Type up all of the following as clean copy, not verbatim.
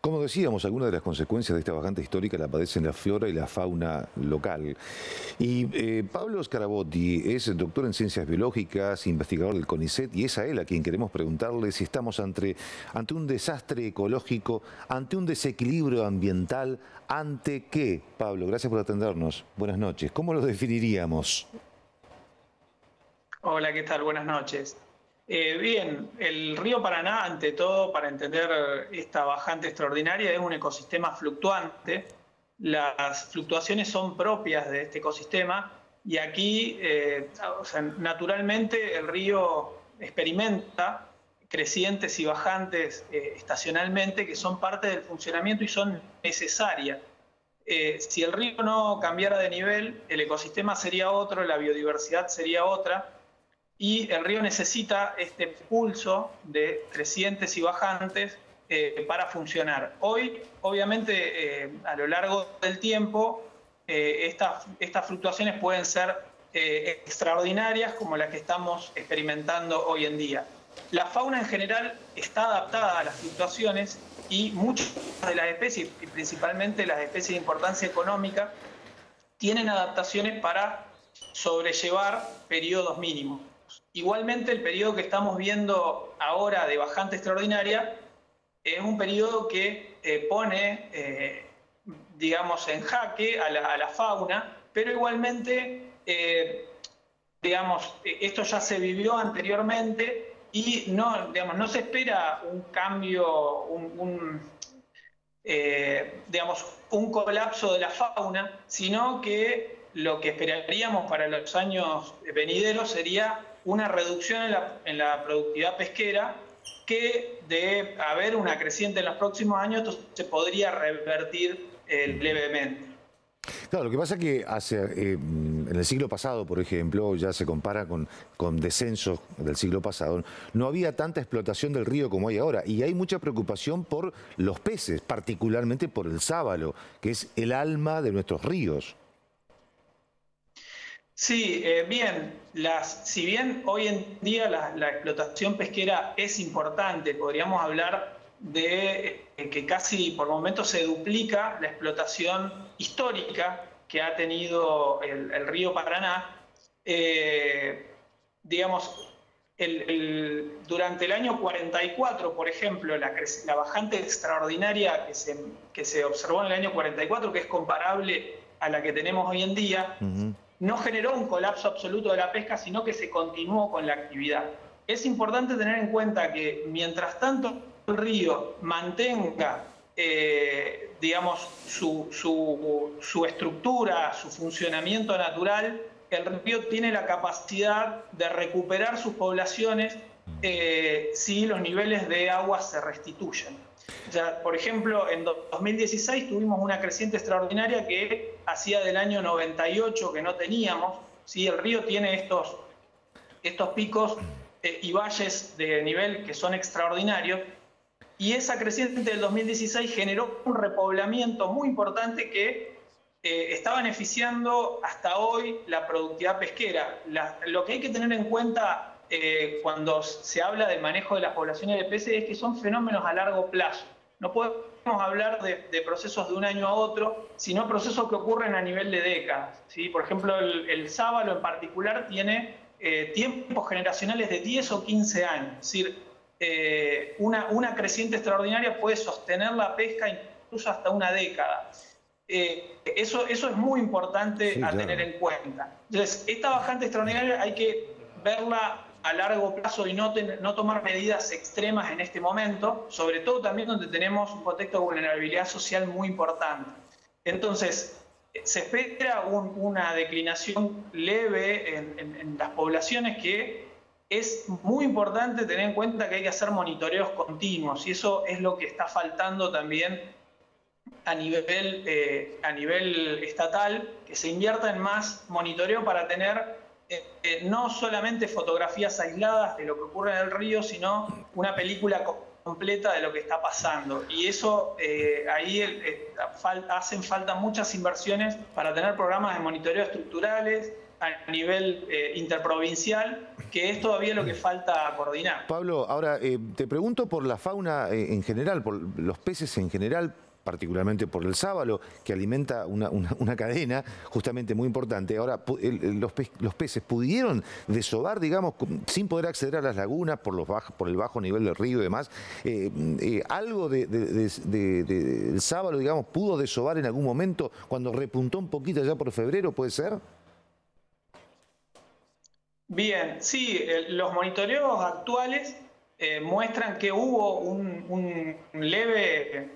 Como decíamos, algunas de las consecuencias de esta bajante histórica la padecen la flora y la fauna local. Y Pablo Scarabotti es doctor en ciencias biológicas, investigador del CONICET, y es a él a quien queremos preguntarle si estamos ante un desastre ecológico, ante un desequilibrio ambiental, ¿ante qué? Pablo, gracias por atendernos. Buenas noches. ¿Cómo lo definiríamos? Hola, ¿qué tal? Buenas noches. Bien, el río Paraná, ante todo, para entender esta bajante extraordinaria, es un ecosistema fluctuante. Las fluctuaciones son propias de este ecosistema y aquí, o sea, naturalmente, el río experimenta crecientes y bajantes estacionalmente que son parte del funcionamiento y son necesarias. Si el río no cambiara de nivel, el ecosistema sería otro, la biodiversidad sería otra. Y el río necesita este pulso de crecientes y bajantes para funcionar. Hoy, obviamente, a lo largo del tiempo, estas fluctuaciones pueden ser extraordinarias como las que estamos experimentando hoy en día. La fauna en general está adaptada a las fluctuaciones y muchas de las especies, y principalmente las especies de importancia económica, tienen adaptaciones para sobrellevar periodos mínimos. Igualmente, el periodo que estamos viendo ahora de bajante extraordinaria es un periodo que pone, digamos, en jaque a la fauna, pero igualmente, digamos, esto ya se vivió anteriormente y no, digamos, no se espera un cambio, digamos, un colapso de la fauna, sino que lo que esperaríamos para los años venideros sería una reducción en la productividad pesquera, que de haber una creciente en los próximos años, esto se podría revertir levemente. Claro, lo que pasa es que en el siglo pasado, por ejemplo, ya se compara con descensos del siglo pasado, no había tanta explotación del río como hay ahora. Y hay mucha preocupación por los peces, particularmente por el sábalo, que es el alma de nuestros ríos. Sí, bien, si bien hoy en día la explotación pesquera es importante, podríamos hablar de que casi por momentos se duplica la explotación histórica que ha tenido el río Paraná. Digamos, durante el año 44, por ejemplo, la bajante extraordinaria que se observó en el año 44, que es comparable a la que tenemos hoy en día, no generó un colapso absoluto de la pesca, sino que se continuó con la actividad. Es importante tener en cuenta que mientras tanto el río mantenga, digamos, su estructura, su funcionamiento natural, el río tiene la capacidad de recuperar sus poblaciones si los niveles de agua se restituyen. O sea, por ejemplo, en 2016 tuvimos una creciente extraordinaria que hacía del año 98 que no teníamos. ¿Sí? El río tiene estos picos y valles de nivel que son extraordinarios. Y esa creciente del 2016 generó un repoblamiento muy importante que está beneficiando hasta hoy la productividad pesquera. Lo que hay que tener en cuenta cuando se habla del manejo de las poblaciones de peces es que son fenómenos a largo plazo. No podemos hablar de procesos de un año a otro, sino procesos que ocurren a nivel de décadas. ¿Sí? Por ejemplo, el sábalo en particular tiene tiempos generacionales de 10 o 15 años. Es decir, una creciente extraordinaria puede sostener la pesca incluso hasta una década. Eso es muy importante a tener en cuenta. Entonces, esta bajante extraordinaria hay que verla a largo plazo y no tomar medidas extremas en este momento, sobre todo también donde tenemos un contexto de vulnerabilidad social muy importante. Entonces, se espera una declinación leve en las poblaciones, que es muy importante tener en cuenta que hay que hacer monitoreos continuos, y eso es lo que está faltando también a nivel estatal, que se invierta en más monitoreo para tener no solamente fotografías aisladas de lo que ocurre en el río, sino una película completa de lo que está pasando. Y eso, ahí hacen falta muchas inversiones para tener programas de monitoreo estructurales, a nivel interprovincial, que es todavía lo que falta coordinar. Pablo, ahora te pregunto por la fauna en general, por los peces en general, particularmente por el sábalo, que alimenta una cadena justamente muy importante. Ahora, los peces pudieron desovar, digamos, sin poder acceder a las lagunas por el bajo nivel del río y demás. ¿Algo del sábalo, digamos, pudo desovar en algún momento cuando repuntó un poquito ya por febrero, puede ser? Bien, sí, los monitoreos actuales muestran que hubo un leve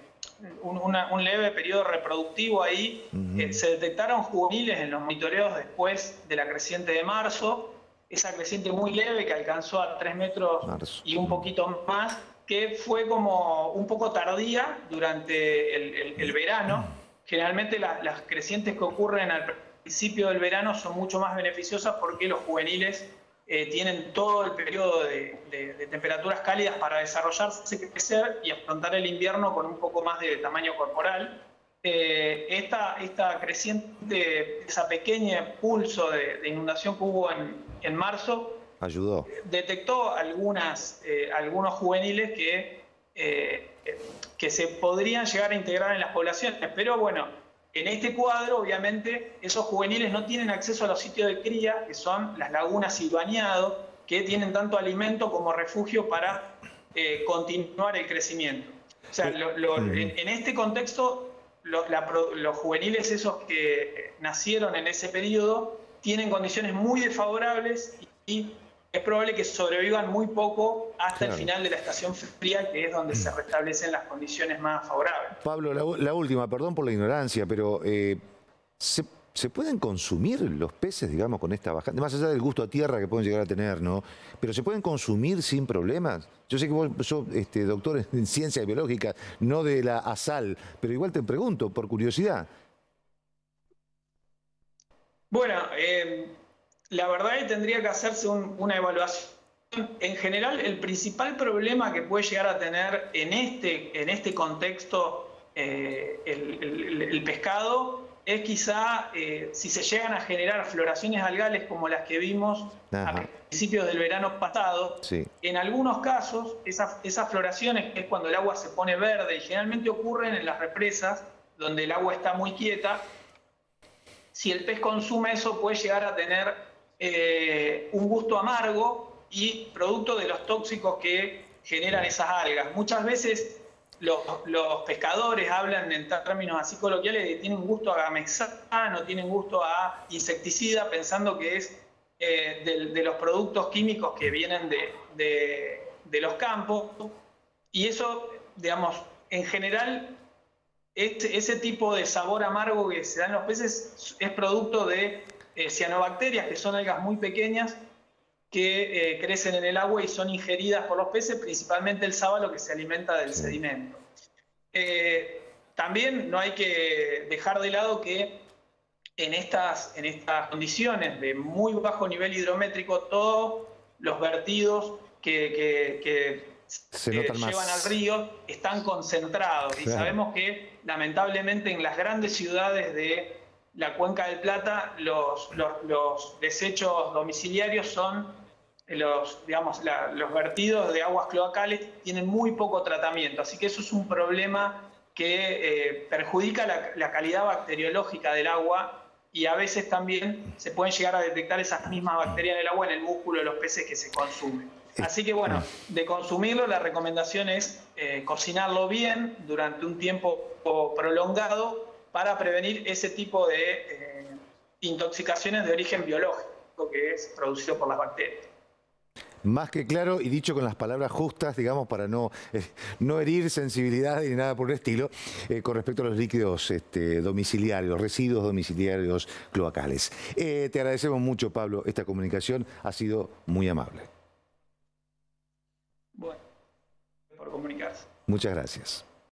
periodo reproductivo ahí. Se detectaron juveniles en los monitoreos después de la creciente de marzo, esa creciente muy leve que alcanzó a 3 metros y un poquito más, que fue como un poco tardía durante el verano. Generalmente las crecientes que ocurren al principio del verano son mucho más beneficiosas porque los juveniles tienen todo el periodo de temperaturas cálidas para desarrollarse, crecer y afrontar el invierno con un poco más de tamaño corporal. Esta creciente, esa pequeña pulso de inundación que hubo en marzo, ayudó. Detectó algunos juveniles que se podrían llegar a integrar en las poblaciones, pero bueno, en este cuadro, obviamente, esos juveniles no tienen acceso a los sitios de cría, que son las lagunas y bañados, que tienen tanto alimento como refugio para continuar el crecimiento. O sea, en este contexto, los juveniles esos que nacieron en ese periodo tienen condiciones muy desfavorables y es probable que sobrevivan muy poco hasta el final de la estación fría, que es donde se restablecen las condiciones más favorables. Pablo, la última, perdón por la ignorancia, pero ¿se pueden consumir los peces, digamos, con esta bajante? Más allá del gusto a tierra que pueden llegar a tener, ¿no? Pero ¿se pueden consumir sin problemas? Yo sé que vos sos doctor en ciencias biológicas, no de la ASAL, pero igual te pregunto, por curiosidad. Bueno, la verdad es que tendría que hacerse una evaluación. En general, el principal problema que puede llegar a tener en este contexto el pescado es quizá si se llegan a generar floraciones algales como las que vimos a principios del verano pasado. Sí. En algunos casos, esas floraciones, que es cuando el agua se pone verde y generalmente ocurren en las represas donde el agua está muy quieta, si el pez consume eso puede llegar a tener un gusto amargo y producto de los tóxicos que generan esas algas. Muchas veces los pescadores hablan en términos así coloquiales de que tienen gusto a gamexano, tienen gusto a insecticida, pensando que es de los productos químicos que vienen de los campos. Y eso, digamos, en general, ese tipo de sabor amargo que se dan los peces es producto de cianobacterias, que son algas muy pequeñas que crecen en el agua y son ingeridas por los peces, principalmente el sábalo, que se alimenta del sedimento. También no hay que dejar de lado que en estas condiciones de muy bajo nivel hidrométrico, todos los vertidos que llevan al río están concentrados. Y sabemos que lamentablemente en las grandes ciudades de la Cuenca del Plata los desechos domiciliarios son los vertidos de aguas cloacales, tienen muy poco tratamiento. Así que eso es un problema que perjudica la calidad bacteriológica del agua y a veces también se pueden llegar a detectar esas mismas bacterias en el agua en el músculo de los peces que se consumen. Así que bueno, de consumirlo la recomendación es cocinarlo bien durante un tiempo prolongado para prevenir ese tipo de intoxicaciones de origen biológico que es producido por las bacterias. Más que claro y dicho con las palabras justas, digamos, para no herir sensibilidades ni nada por el estilo, con respecto a los líquidos domiciliarios, residuos domiciliarios cloacales. Te agradecemos mucho, Pablo, esta comunicación ha sido muy amable. Bueno, por comunicarse. Muchas gracias.